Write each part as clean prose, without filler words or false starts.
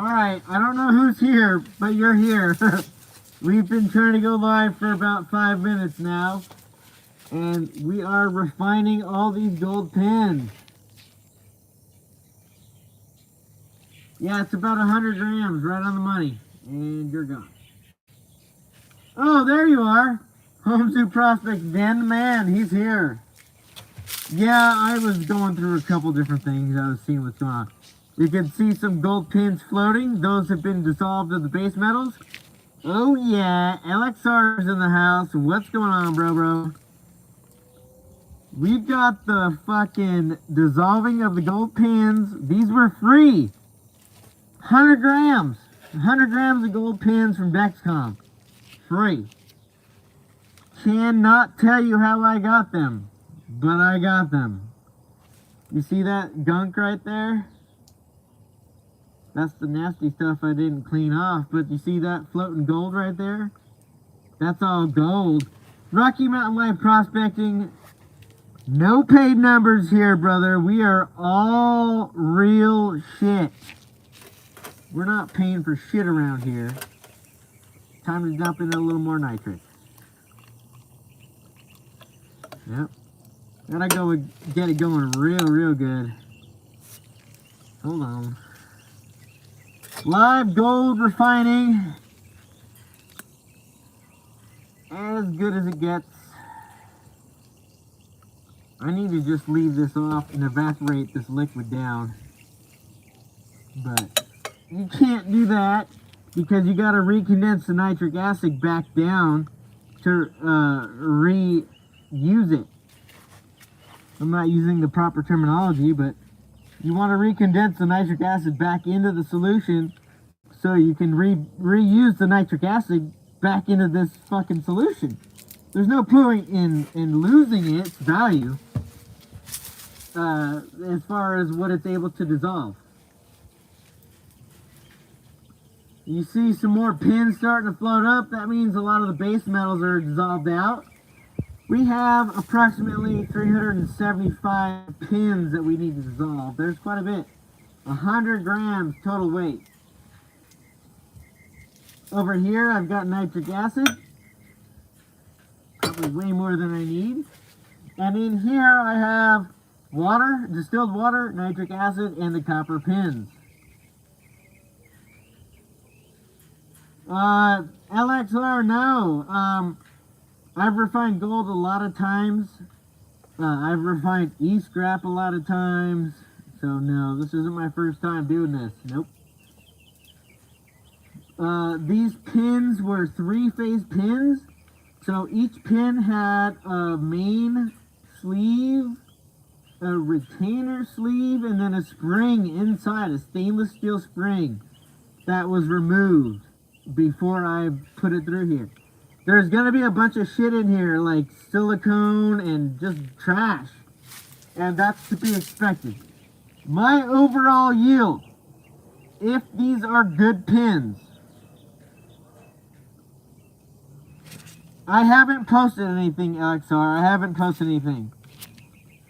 Alright, I don't know who's here, but you're here. We've been trying to go live for about 5 minutes now. And we are refining all these gold pins. Yeah, it's about 100 grams, right on the money. And you're gone. Oh, there you are. Home Zoo Prospect, Dan the Man, he's here. Yeah, I was going through a couple different things. I was seeing what's going on. You can see some gold pins floating. Those have been dissolved in the base metals. Oh yeah, LXR's in the house. What's going on, bro? We've got the fucking dissolving of the gold pins. These were free. 100 grams. 100 grams of gold pins from Dexcom. Free. Cannot tell you how I got them, but I got them. You see that gunk right there? That's the nasty stuff I didn't clean off, but you see that floating gold right there? That's all gold. Rocky Mountain Live Prospecting. No paid numbers here, brother. We are all real shit. We're not paying for shit around here. Time to dump in a little more nitrate. Yep. Gotta go get it going real good. Hold on. Live gold refining. As good as it gets. I need to just leave this off and evaporate this liquid down. But you can't do that because you gotta recondense the nitric acid back down to reuse it. I'm not using the proper terminology, but you want to recondense the nitric acid back into the solution so you can reuse the nitric acid back into this fucking solution. There's no point in losing its value as far as what it's able to dissolve. You see some more pins starting to float up. That means a lot of the base metals are dissolved out. We have approximately 375 pins that we need to dissolve. There's quite a bit. 100 grams total weight. Over here I've got nitric acid. Probably way more than I need. And in here I have water, distilled water, nitric acid, and the copper pins. LXR, no. I've refined gold a lot of times. I've refined E-scrap a lot of times. So no, this isn't my first time doing this. Nope. These pins were 3-phase pins. So each pin had a main sleeve, a retainer sleeve, and then a spring inside, a stainless steel spring that was removed before I put it through here. There's gonna be a bunch of shit in here, like silicone and just trash. And that's to be expected. My overall yield, if these are good pins, I haven't posted anything, LXR. I haven't posted anything.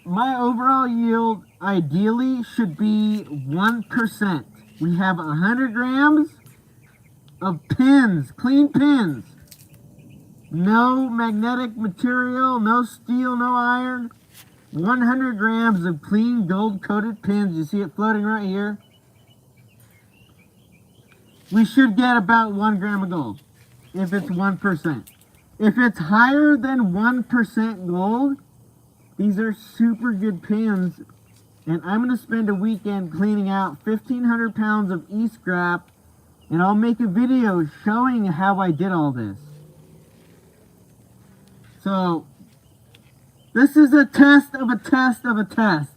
My overall yield, ideally, should be 1%. We have 100 grams of pins, clean pins. No magnetic material, no steel, no iron. 100 grams of clean gold-coated pins. You see it floating right here. We should get about 1 gram of gold if it's 1%. If it's higher than 1% gold, these are super good pins. And I'm going to spend a weekend cleaning out 1,500 pounds of E-scrap. And I'll make a video showing how I did all this. So, this is a test of a test of a test.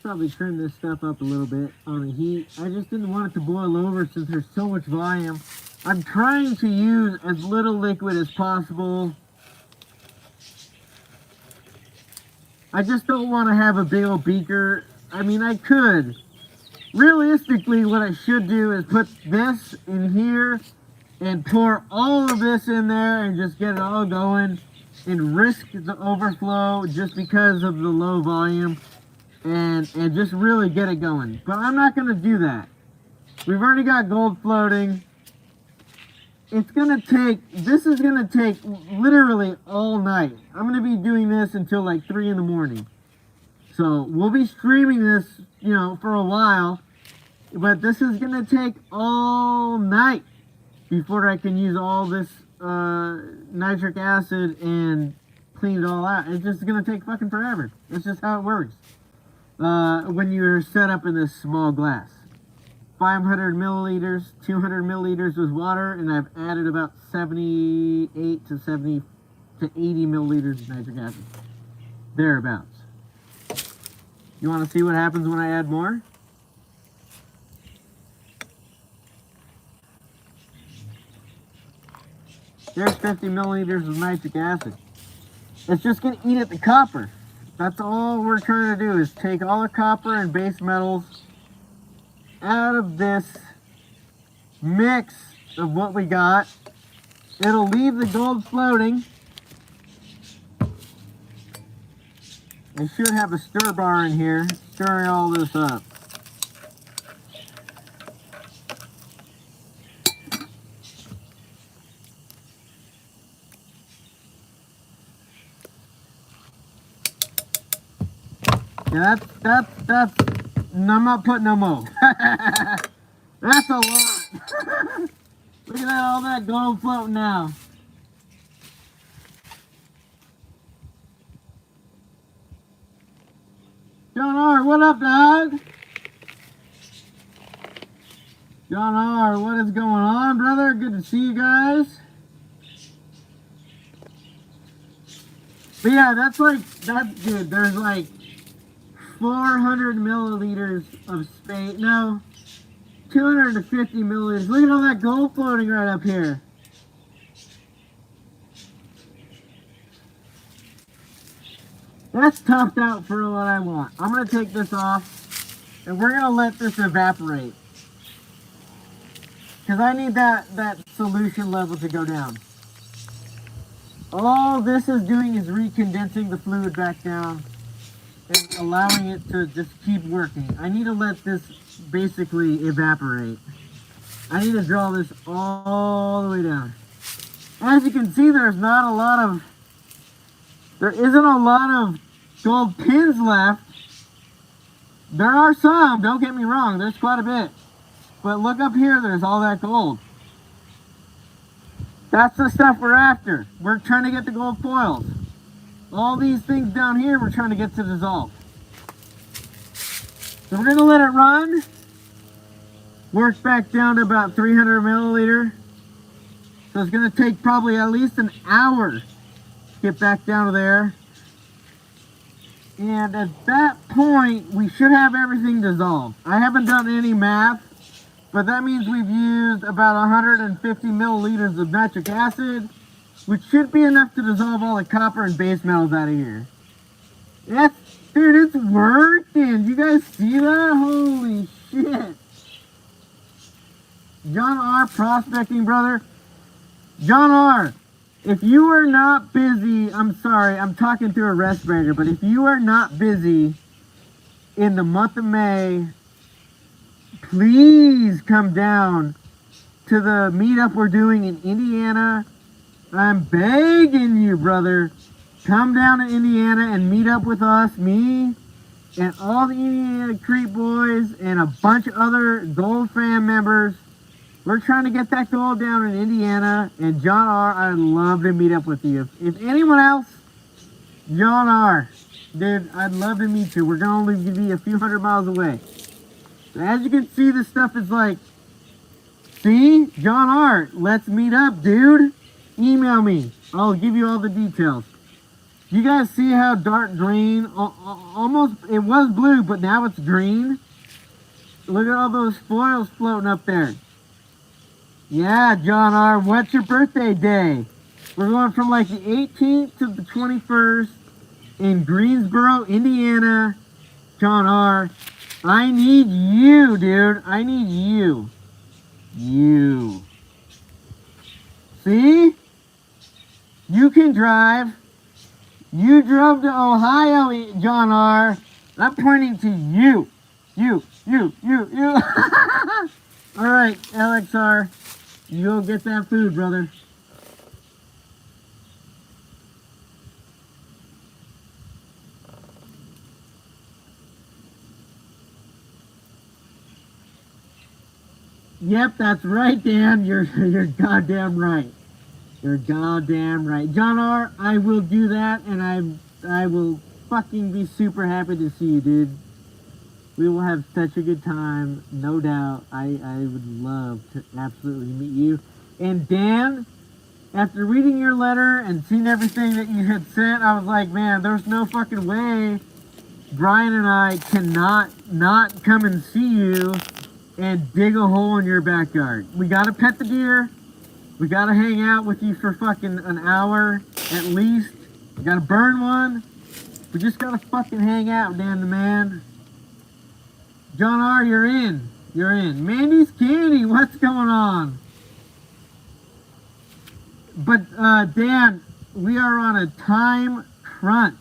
probably turn this stuff up a little bit on the heat. I just didn't want it to boil over since there's so much volume. I'm trying to use as little liquid as possible. I just don't want to have a big old beaker. I mean, I could. Realistically, what I should do is put this in here and pour all of this in there and just get it all going and risk the overflow just because of the low volume and just really get it going. But I'm not going to do that. We've already got gold floating. It's going to take, this is going to take literally all night. I'm going to be doing this until like 3 in the morning. So we'll be streaming this, you know, for a while. But this is going to take all night before I can use all this nitric acid and clean it all out. It's just going to take fucking forever. It's just how it works when you're set up in this small glass. 500 milliliters, 200 milliliters with water, and I've added about 78 to 70 to 80 milliliters of nitric acid. Thereabouts. You want to see what happens when I add more? There's 50 milliliters of nitric acid. It's just going to eat at the copper. That's all we're trying to do, is take all the copper and base metals out of this mix of what we got. It'll leave the gold floating. I should have a stir bar in here, stirring all this up. Yeah, that's, I'm not putting no more. That's a lot. Look at that, all that gold floating now. John R, what up, dog? John R, what is going on, brother? Good to see you guys. But yeah, that's good. There's like 400 milliliters of space. No, 250 milliliters. Look at all that gold floating right up here. That's topped out for what I want. I'm going to take this off and we're going to let this evaporate. Because I need that solution level to go down. All this is doing is recondensing the fluid back down and allowing it to just keep working. I need to let this basically evaporate. I need to draw this all the way down. As you can see, there isn't a lot of gold pins left. There are some, don't get me wrong, there's quite a bit. But look up here, there's all that gold. That's the stuff we're after. We're trying to get the gold foils. All these things down here, we're trying to get to dissolve. So we're going to let it run. Work back down to about 300 milliliter. So it's going to take probably at least an hour to get back down to there. And at that point, we should have everything dissolved. I haven't done any math, but that means we've used about 150 milliliters of nitric acid, which should be enough to dissolve all the copper and base metals out of here. Dude, it's working. You guys see that? Holy shit. John R. prospecting, brother. John R., if you are not busy, I'm sorry, I'm talking through a respirator, but if you are not busy in the month of May, please come down to the meetup we're doing in Indiana. I'm begging you, brother. Come down to Indiana and meet up with us, me, and all the Indiana Creep boys, and a bunch of other Gold Fam members. We're trying to get that gold down in Indiana, and John R., I'd love to meet up with you. If anyone else, John R., dude, I'd love to meet you. We're going to only be a few hundred miles away. As you can see, this stuff is like, see, John R., let's meet up, dude. Email me. I'll give you all the details. You guys see how dark green, almost, it was blue, but now it's green? Look at all those foils floating up there. Yeah, John R., what's your birthday day? We're going from like the 18th to the 21st in Greensboro, Indiana. John R., I need you, dude. I need you. You. See? You can drive. You drove to Ohio, John R. I'm pointing to you. You. All right, LXR. You go get that food, brother. Yep, that's right, Dan. You're goddamn right. You're goddamn right. John R., I will do that, and I will fucking be super happy to see you, dude. We will have such a good time, no doubt. I would love to absolutely meet you. And Dan, after reading your letter and seeing everything that you had sent, I was like, man, there's no fucking way Brian and I cannot not come and see you and dig a hole in your backyard. We gotta pet the deer. We gotta hang out with you for fucking an hour at least. We gotta burn one. We just gotta fucking hang out, Dan the man. John R., you're in. You're in. Mandy's Candy, what's going on? But, Dan, we are on a time crunch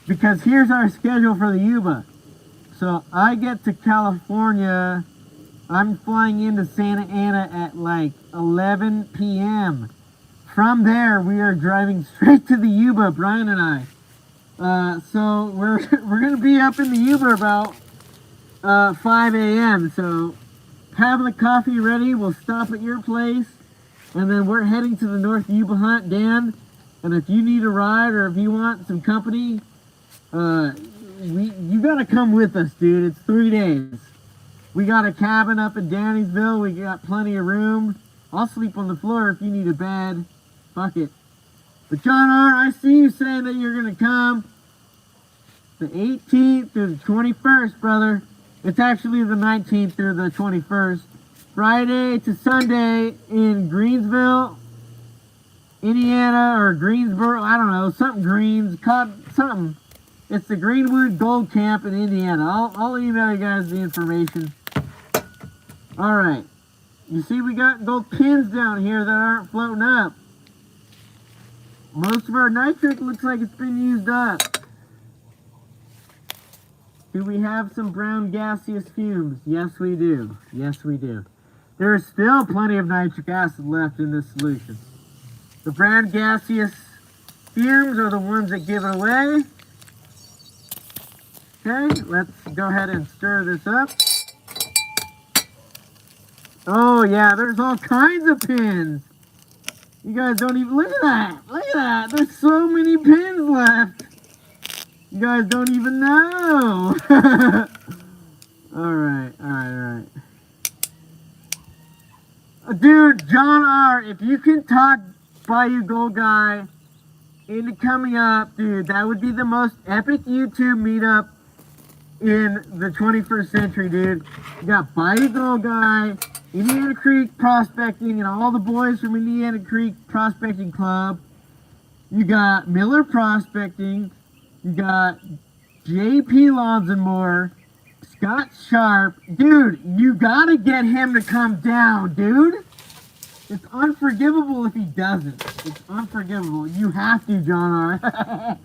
because here's our schedule for the Yuba. So I get to California. I'm flying into Santa Ana at like 11 p.m. From there, we are driving straight to the Yuba, Brian and I. So we're gonna be up in the Yuba about 5 a.m. So have the coffee ready. We'll stop at your place, and then we're heading to the North Yuba Hunt, Dan. And if you need a ride or if you want some company, you gotta come with us, dude. It's 3 days. We got a cabin up in Danningsville. We got plenty of room. I'll sleep on the floor if you need a bed. Fuck it. But John R., I see you saying that you're gonna come the 18th through the 21st, brother. It's actually the 19th through the 21st. Friday to Sunday in Greensville, Indiana, or Greensboro, I don't know, something Greens, something. It's the Greenwood Gold Camp in Indiana. I'll email you guys the information. All right. You see we got gold pins down here that aren't floating up. Most of our nitric looks like it's been used up. Do we have some brown gaseous fumes? Yes, we do. Yes, we do. There's still plenty of nitric acid left in this solution. The brown gaseous fumes are the ones that give it away. Okay, let's go ahead and stir this up. Oh yeah, there's all kinds of pins. You guys don't even, look at that. Look at that. There's so many pins left. You guys don't even know. Alright. Dude, John R., if you can talk Bayou Gold Guy into coming up, dude, that would be the most epic YouTube meetup in the 21st century, dude. You got Bayou Gold Guy, Indiana Creek Prospecting, and all the boys from Indiana Creek Prospecting Club. You got Miller Prospecting. You got JP Lawns and more. Scott Sharp. Dude, you gotta get him to come down, dude. It's unforgivable if he doesn't. It's unforgivable. You have to, John R.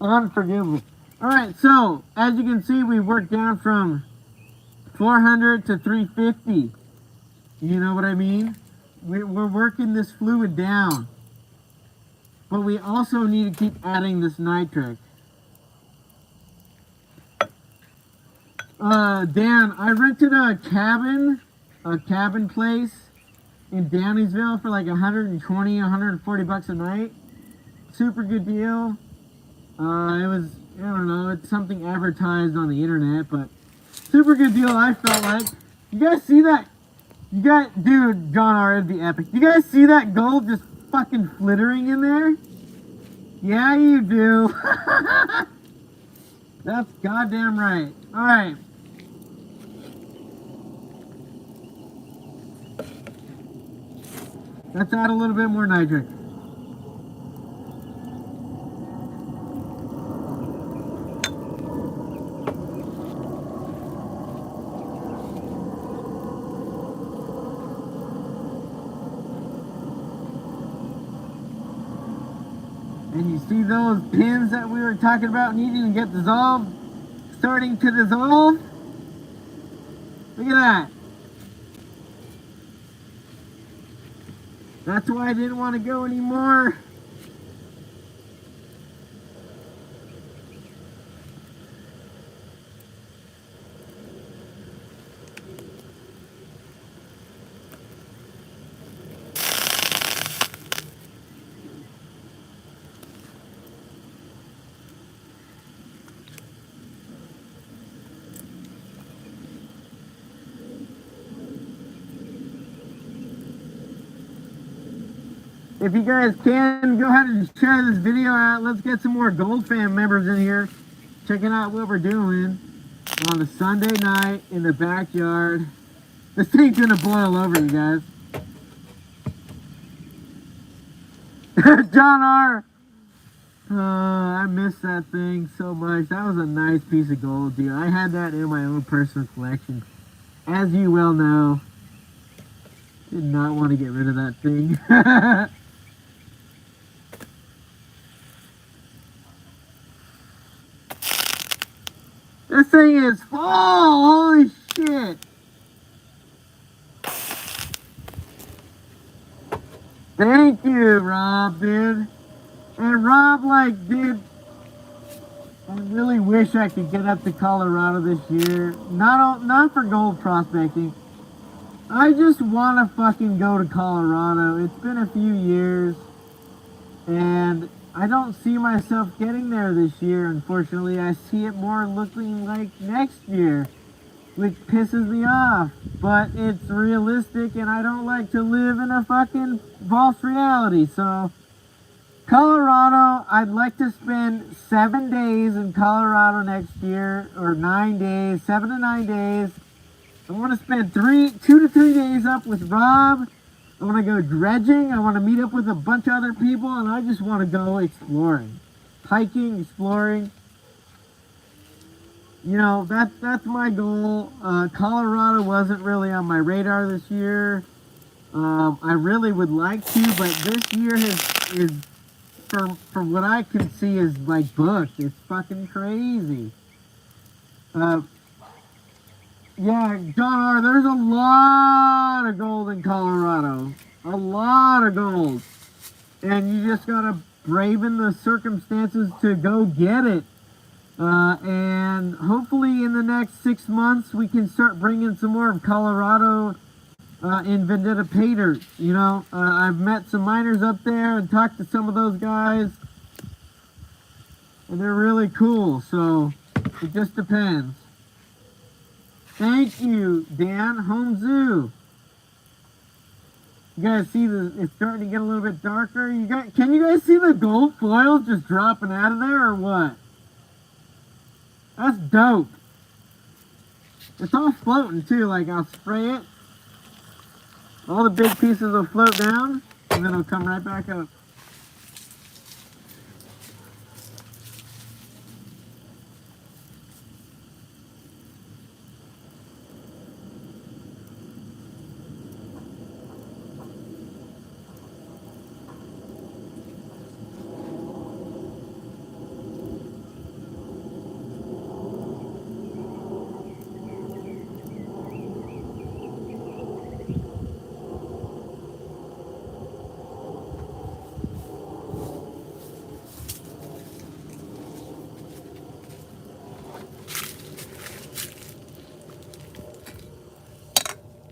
Unforgivable. Alright, so, as you can see, we worked down from 400 to 350. You know what I mean? We're working this fluid down. But we also need to keep adding this nitric. Dan, I rented a cabin place in Danningsville for like 120, 140 bucks a night. Super good deal. It was, I don't know, it's something advertised on the internet, but super good deal, I felt like. You guys see that? Dude, John R., it'd be epic. You guys see that gold just fucking flittering in there? Yeah, you do. That's goddamn right. Alright. Let's add a little bit more nitric. And you see those pins that we were talking about needing to get dissolved? Starting to dissolve? Look at that. That's why I didn't want to go anymore. If you guys can, go ahead and share this video out. Let's get some more Gold Fam members in here, checking out what we're doing on a Sunday night in the backyard. This thing's gonna boil over, you guys. John R. I miss that thing so much. That was a nice piece of gold, dude. I had that in my own personal collection. As you well know, did not want to get rid of that thing. This thing is full! Holy shit! Thank you, Rob, dude. And Rob, like, dude, I really wish I could get up to Colorado this year. Not for gold prospecting. I just want to fucking go to Colorado. It's been a few years, and I don't see myself getting there this year, unfortunately. I see it more looking like next year, which pisses me off. But it's realistic, and I don't like to live in a fucking false reality. So, Colorado, I'd like to spend 7 days in Colorado next year, or 9 days, 7 to 9 days. I want to spend 2 to 3 days up with Rob. I want to go dredging. I want to meet up with a bunch of other people, and I just want to go exploring, hiking, exploring. You know, that's my goal. Colorado wasn't really on my radar this year. I really would like to, but this year is from what I can see, is like booked. It's fucking crazy. Yeah, John R., there's a lot of gold in Colorado. A lot of gold. And you just gotta brave in the circumstances to go get it. And hopefully in the next 6 months we can start bringing some more of Colorado in Vendetta Paters. You know, I've met some miners up there and talked to some of those guys. And they're really cool, so it just depends. Thank you, Dan. Home Zoo. You guys see it's starting to get a little bit darker. Can you guys see the gold foils just dropping out of there or what? That's dope. It's all floating too, like I'll spray it. All the big pieces will float down and then it'll come right back up.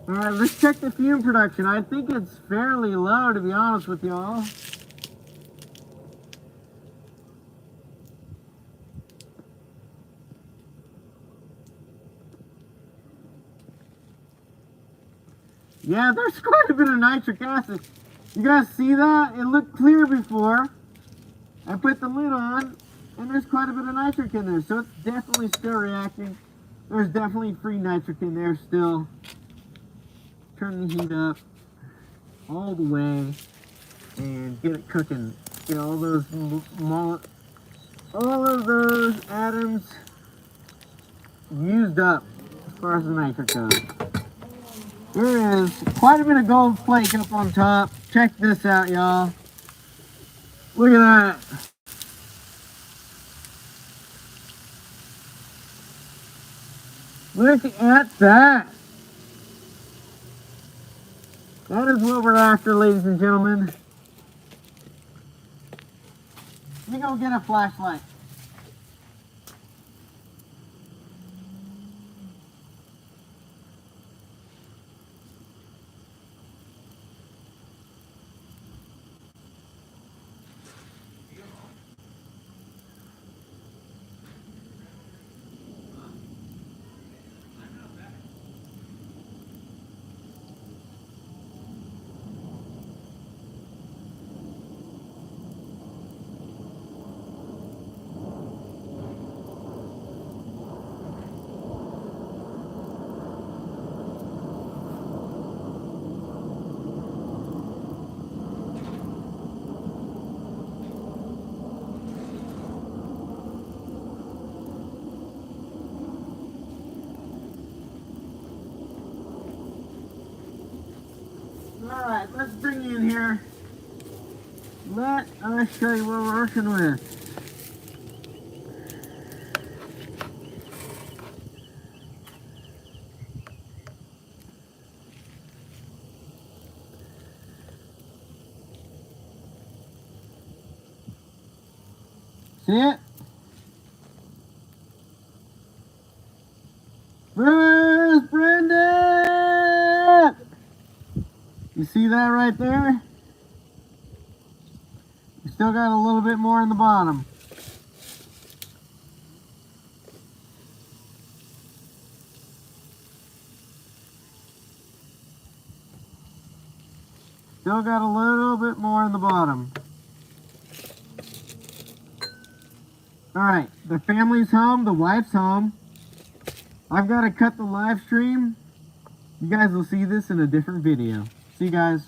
Alright, let's check the fume production. I think it's fairly low, to be honest with y'all. Yeah, there's quite a bit of nitric acid. You guys see that? It looked clear before. I put the lid on, and there's quite a bit of nitric in there, so it's definitely still reacting. There's definitely free nitric in there still. Turn the heat up all the way and get it cooking. Get all those atoms used up as far as the nitric goes. There is quite a bit of gold flake up on top. Check this out, y'all. Look at that. Look at that. That is what we're after, ladies and gentlemen. Let me go get a flashlight. Alright, let's bring you in here. Let us show you what we're working with. See it? Bruce Brenda! You see that right there? We still got a little bit more in the bottom. Still got a little bit more in the bottom. Alright, the family's home, the wife's home. I've got to cut the live stream. You guys will see this in a different video. See you guys.